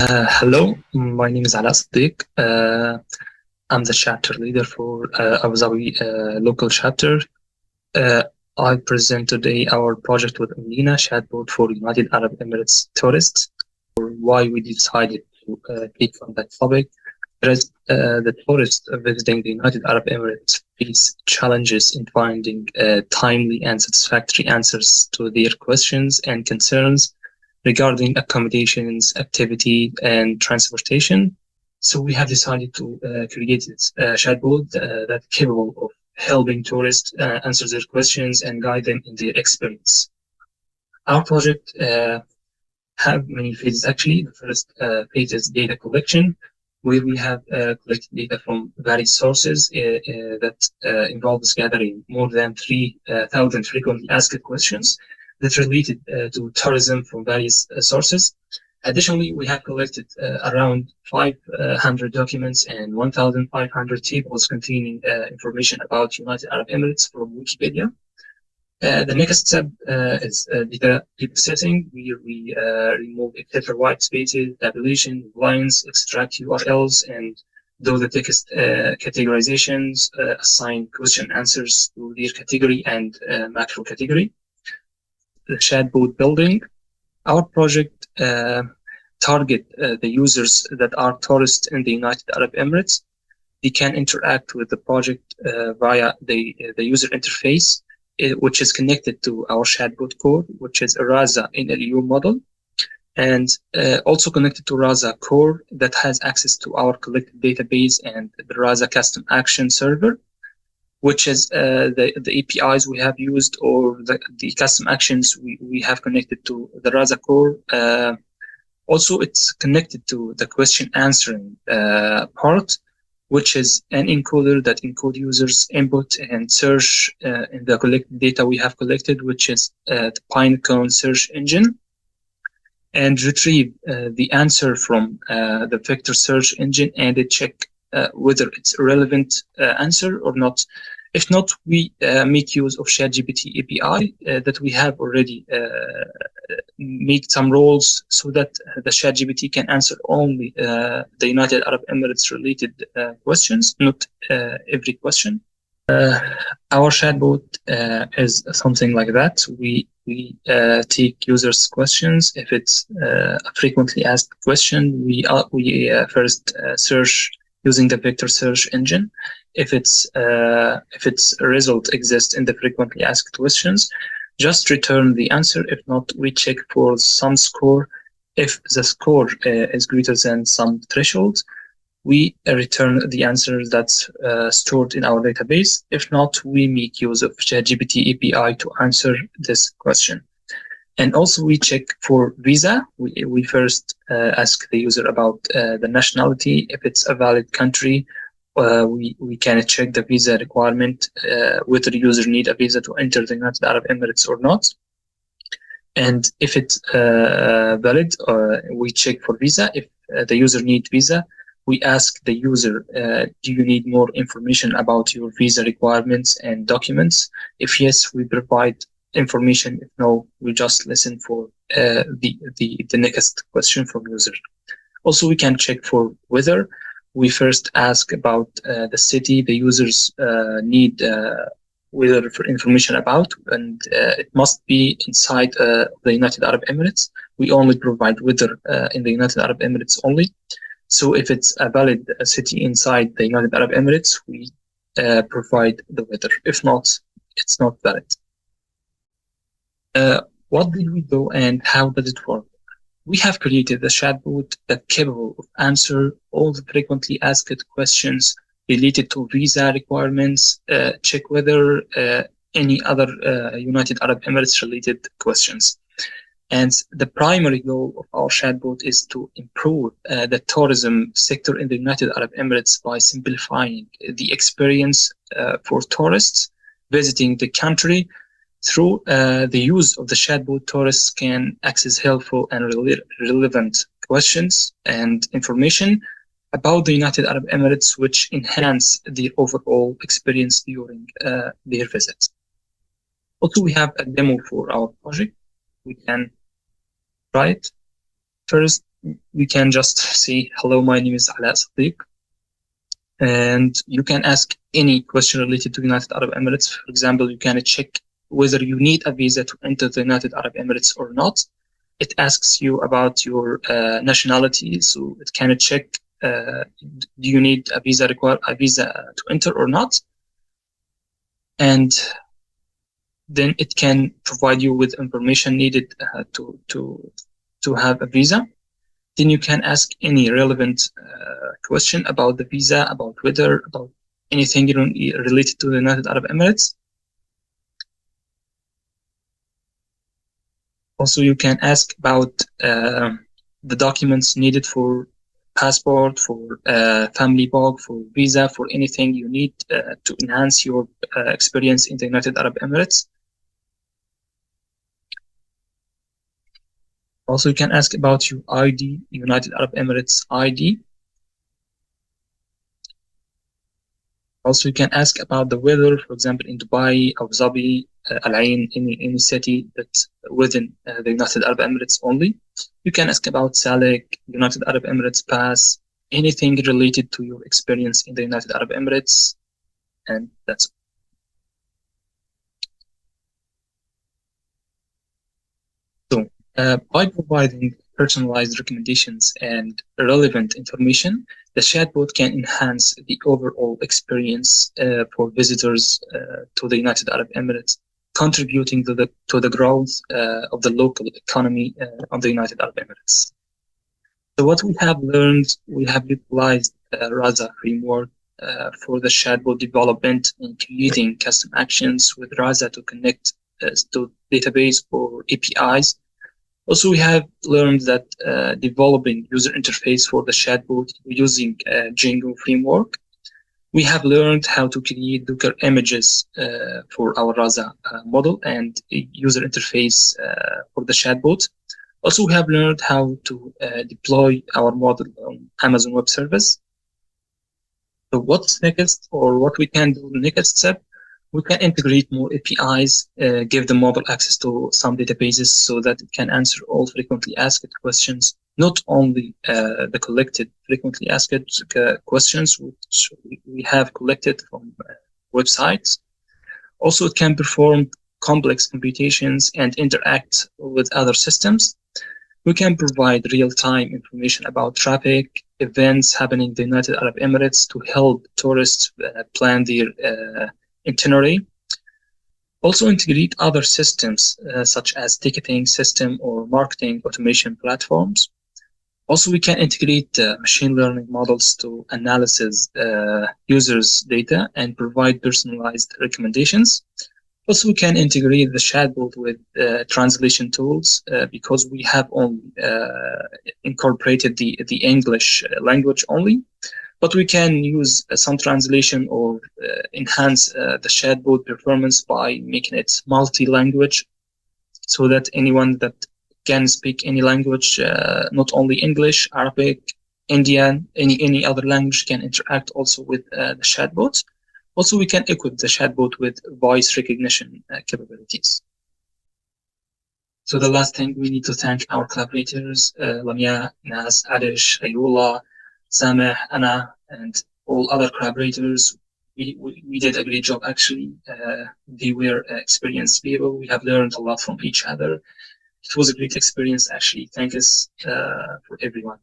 Hello, my name is Alaa Sedeeq. I'm the chapter leader for Abu Dhabi local chapter. Uh, I present today our project with Omdena Chatbot for United Arab Emirates tourists. Why we decided to pick on that topic. As the tourists visiting the United Arab Emirates face challenges in finding timely and satisfactory answers to their questions and concerns regarding accommodations, activity, and transportation. So we have decided to create a chatbot that's capable of helping tourists answer their questions and guide them in their experience. Our project have many phases actually. The first phase is data collection, where we have collected data from various sources that involves gathering more than 3,000 frequently asked questions that related to tourism from various sources. Additionally, we have collected around 500 documents and 1,500 tables containing information about United Arab Emirates from Wikipedia. The next step is data setting. We remove excessive white spaces, tabulation, lines, extract URLs, and do the text categorizations, assign question answers to their category and macro category. The chatbot building. Our project target the users that are tourists in the United Arab Emirates. They can interact with the project via the user interface, which is connected to our chatbot core, which is a RASA NLU model, and also connected to RASA core that has access to our collected database and the RASA custom action server, which is the APIs we have used or the custom actions we have connected to the RASA core. Also, it's connected to the question answering part, which is an encoder that encodes users' input and search in the collected data we have collected, which is the Pinecone search engine, and retrieve the answer from the vector search engine and check whether it's a relevant answer or not. If not, we make use of ChatGPT API that we have already made some roles so that the ChatGPT can answer only the United Arab Emirates related questions, not every question. Our chatbot is something like that. We take users' questions. If it's a frequently asked question, we first search using the vector search engine. If its result exists in the frequently asked questions, just return the answer. If not, we check for some score. If the score is greater than some threshold, we return the answer that's stored in our database. If not, we make use of ChatGPT API to answer this question. And also we check for visa. We first ask the user about the nationality. If it's a valid country, we can check the visa requirement, whether the user need a visa to enter the United Arab Emirates or not. And if it's valid, we check for visa. If the user need visa, we ask the user, do you need more information about your visa requirements and documents? If yes, we provide information. If no, we just listen for the next question from user. Also, we can check for weather. We first ask about the city the users need weather for information about, and it must be inside the United Arab Emirates. We only provide weather in the United Arab Emirates only. So if it's a valid city inside the United Arab Emirates, we provide the weather. If not, it's not valid. What did we do and how does it work? We have created a chatbot that's capable of answer all the frequently asked questions related to visa requirements, check whether any other United Arab Emirates related questions. And the primary goal of our chatbot is to improve the tourism sector in the United Arab Emirates by simplifying the experience for tourists visiting the country. Through the use of the chatbot, tourists can access helpful and relevant questions and information about the United Arab Emirates, which enhance the overall experience during their visit. Also, we have a demo for our project. We can try it. First, we can just say, hello, my name is Alaa Sedeeq. And you can ask any question related to United Arab Emirates. For example, you can check whether you need a visa to enter the United Arab Emirates or not. It asks you about your nationality, so it can check do you need a visa to enter or not, and then it can provide you with information needed to have a visa. Then you can ask any relevant question about the visa, about weather, about anything related to the United Arab Emirates. Also, you can ask about the documents needed for passport, for family bug, for visa, for anything you need to enhance your experience in the United Arab Emirates. Also, you can ask about your ID, United Arab Emirates ID. Also, you can ask about the weather, for example, in Dubai, Abu Dhabi, Al Ain, any city that's within the United Arab Emirates only. You can ask about SALIC, United Arab Emirates Pass, anything related to your experience in the United Arab Emirates, and that's it. So, by providing personalized recommendations and relevant information, the chatbot can enhance the overall experience for visitors to the United Arab Emirates, contributing to the growth of the local economy of the United Arab Emirates. So what we have learned, we have utilized RAZA framework for the chatbot development and creating custom actions with RAZA to connect to database or APIs. Also, we have learned that developing user interface for the chatbot using Django framework. We have learned how to create Docker images for our RAZA model and user interface for the chatbot. Also, we have learned how to deploy our model on Amazon Web Service. So what's next, or what we can do the next step? We can integrate more APIs, give the model access to some databases so that it can answer all frequently asked questions, not only the collected frequently asked questions which we have collected from websites. Also, it can perform complex computations and interact with other systems. We can provide real-time information about traffic, events happening in the United Arab Emirates to help tourists plan their itinerary. Also integrate other systems such as ticketing system or marketing automation platforms. Also, we can integrate machine learning models to analyze users' data and provide personalized recommendations. Also, we can integrate the chatbot with translation tools because we have only incorporated the English language only. But we can use some translation or enhance the chatbot performance by making it multi-language so that anyone that can speak any language, not only English, Arabic, Indian, any other language can interact also with the chatbot. Also, we can equip the chatbot with voice recognition capabilities. So the last thing, we need to thank our collaborators, Lamia, Ines, Aadish, Ayoola, Sameh, Anna, and all other collaborators. We did a great job, actually. They were experienced people. We have learned a lot from each other. It was a great experience, actually. Thank you for everyone.